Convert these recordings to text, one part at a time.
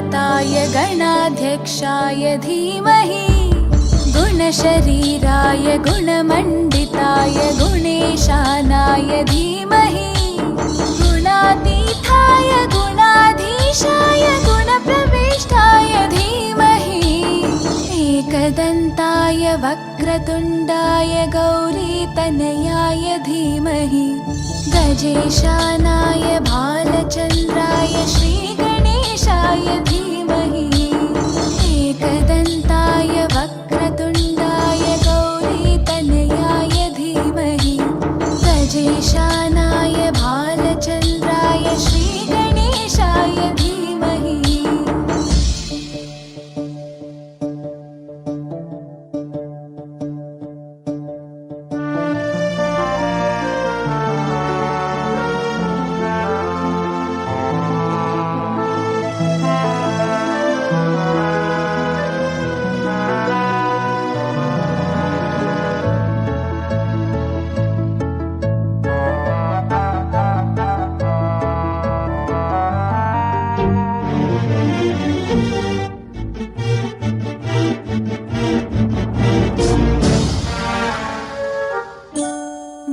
गणनायकाय गणाध्यक्षाय धीमहि गुणशरीराय गुणमण्डिताय गुणेशानाय धीमहि गुणातीताय गुणाधीशाय गुणप्रविष्टाय धीमहि एकदन्ताय वक्रतुण्डाय गौरीतनयाय धीमहि गजेशानाय भालचन्द्राय श्रीगणेशाय धीमहि एकदन्ताय वक्रतुण्डाय गौरीतनयाय धीमहि गजेशानाय भालचन्द्राय श्रीगणेशाय धीमहि।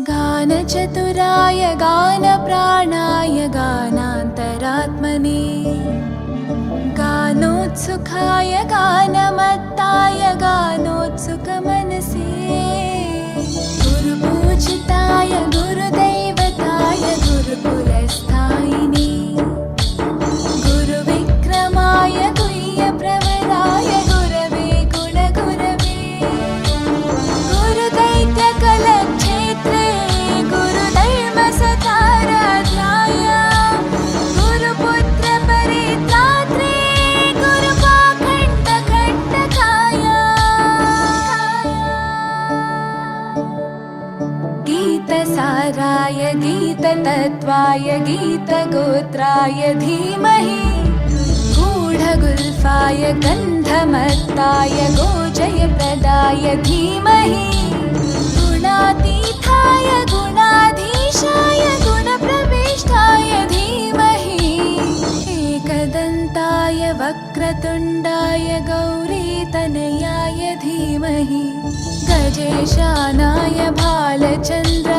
गानचतुराय गानप्राणाय गानान्तरात्मने गानोत्सुकाय गानमत्ताय गानोत्सुकमनसे गुरुपूजिताय गुरुदैवताय गुरुकुलस्थायिने गुरुविक्रमाय गुह्यप्रवराय गुरवे गुणगुरवे गुरुदैत्यकलक्षेत्रे गुरुधर्मसताराध्याय गुरुपुत्रपरित्रात्रे गुरुपाखण्डखण्डकाय गीतसाराय गीततत्त्वाय गीतगोत्राय धीमहि गूढगुल्फाय गन्धमत्ताय गोजयप्रदाय धीमहि गुणातीताय गुणाधीशाय गुणप्रविष्टाय धीमहि एकदन्ताय वक्रतुण्डाय गौरीतनयाय धीमहि गजेशानाय भालचन्द्राय